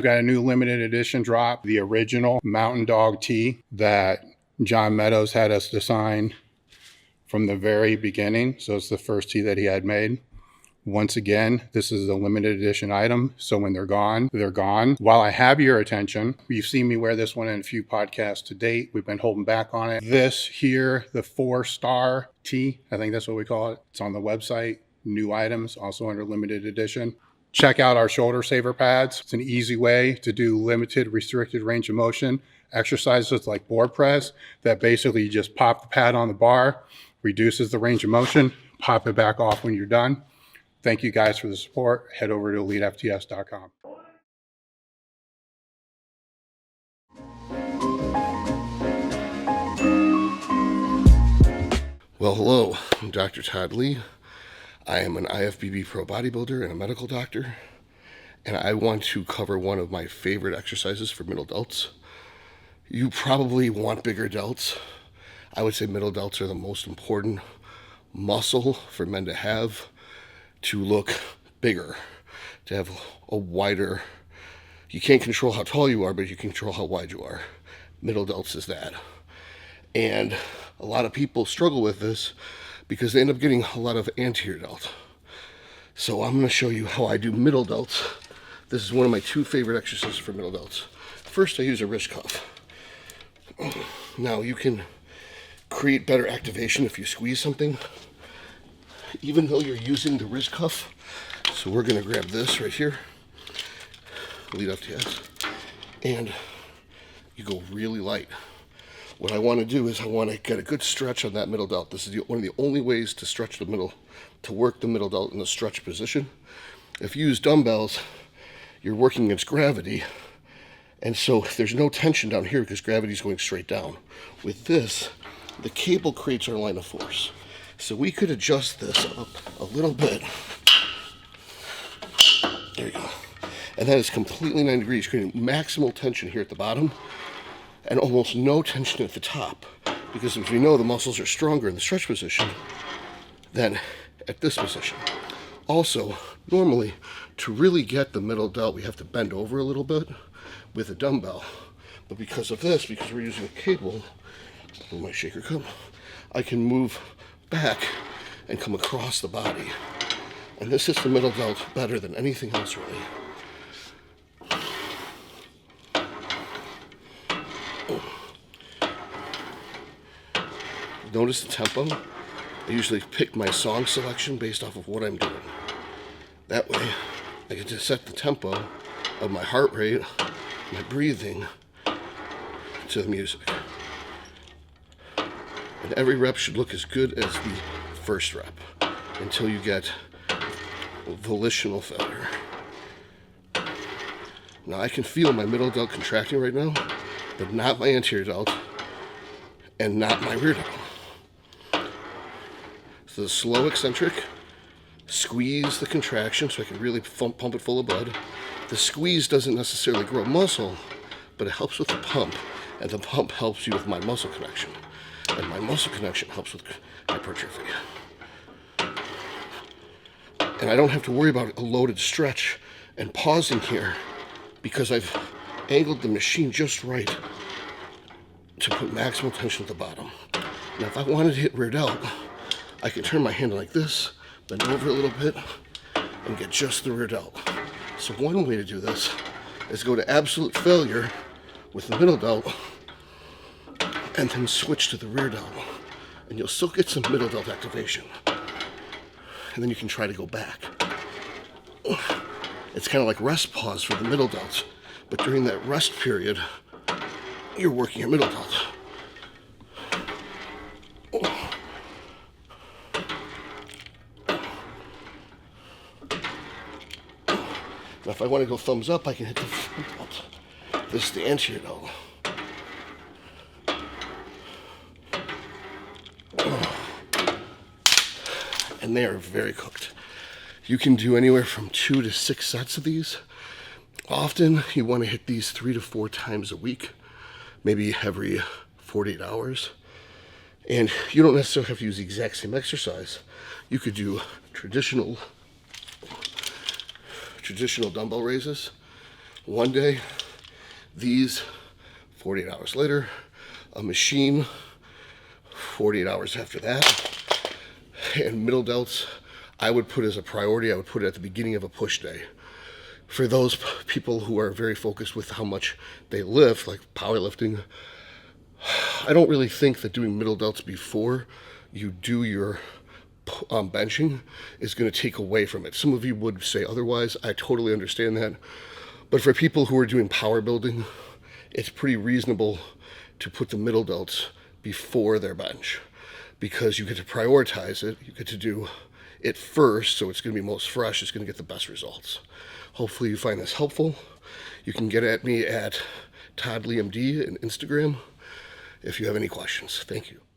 We've got a new limited edition drop, the original Mountain Dog tee that John Meadows had us design from the very beginning. So it's the first tee that he had made. Once again, this is a limited edition item, so when they're gone, they're gone. While I have your attention, you've seen me wear this one in a few podcasts to date. We've been holding back on it. This here, the 4-star tee, I think that's what we call it. It's on the website. New items, also under limited edition. Check out our shoulder saver pads. It's an easy way to do limited restricted range of motion exercises like board press that basically you just pop the pad on the bar, reduces the range of motion, pop it back off when you're done. Thank you guys for the support. Head over to elitefts.com. Well, hello, I'm Dr. Todd Lee. I am an IFBB pro bodybuilder and a medical doctor, and I want to cover one of my favorite exercises for middle delts. You probably want bigger delts. I would say middle delts are the most important muscle for men to have, to look bigger, to have a wider, you can't control how tall you are, but you can control how wide you are. Middle delts is that. And a lot of people struggle with this because they end up getting a lot of anterior delt. So I'm going to show you how I do middle delts. This is one of my two favorite exercises for middle delts. First, I use a wrist cuff. Now, you can create better activation if you squeeze something, even though you're using the wrist cuff. So we're going to grab this right here, elitefts, and you go really light. What I want to do is I want to get a good stretch on that middle delt. This is one of the only ways to stretch the middle, to work the middle delt in the stretch position. If you use dumbbells, you're working against gravity, and so there's no tension down here because gravity is going straight down. With this, the cable creates our line of force. So we could adjust this up a little bit. There you go. And that is completely 90 degrees, creating maximal tension here at the bottom and almost no tension at the top. Because as we know, the muscles are stronger in the stretch position than at this position. Also, normally, to really get the middle delt, we have to bend over a little bit with a dumbbell. But because of this, because we're using a cable, with my shaker cup, I can move back and come across the body. And this is the middle delt better than anything else, really. Notice the tempo. I usually pick my song selection based off of what I'm doing. That way, I get to set the tempo of my heart rate, my breathing, to the music. And every rep should look as good as the first rep until you get volitional failure. Now I can feel my middle delt contracting right now, but not my anterior delt and not my rear delt. So the slow eccentric, squeeze the contraction so I can really pump it full of blood. The squeeze doesn't necessarily grow muscle, but it helps with the pump, and the pump helps you with my muscle connection. And my muscle connection helps with hypertrophy. And I don't have to worry about a loaded stretch and pausing here because I've angled the machine just right to put maximal tension at the bottom. Now, if I wanted to hit rear delt, I can turn my hand like this, bend over a little bit, and get just the rear delt. So one way to do this is go to absolute failure with the middle delt and then switch to the rear delt. And you'll still get some middle delt activation. And then you can try to go back. It's kind of like rest pause for the middle delt. But during that rest period, you're working your middle delt. Now if I want to go thumbs up, I can hit the front delt. This is the anterior delt. And they are very cooked. You can do anywhere from 2 to 6 sets of these. Often you want to hit these 3 to 4 times a week, maybe every 48 hours. And you don't necessarily have to use the exact same exercise. You could do traditional dumbbell raises, one day, these 48 hours later, a machine 48 hours after that. And middle delts, I would put as a priority, I would put it at the beginning of a push day. For those people who are very focused with how much they lift, like powerlifting, I don't really think that doing middle delts before you do your benching is going to take away from it. Some of you would say otherwise. I totally understand that. But for people who are doing power building, it's pretty reasonable to put the middle delts before their bench, because you get to prioritize it. You get to do it first, so it's going to be most fresh. It's going to get the best results. Hopefully you find this helpful. You can get at me at Todd Lee MD on Instagram if you have any questions. Thank you.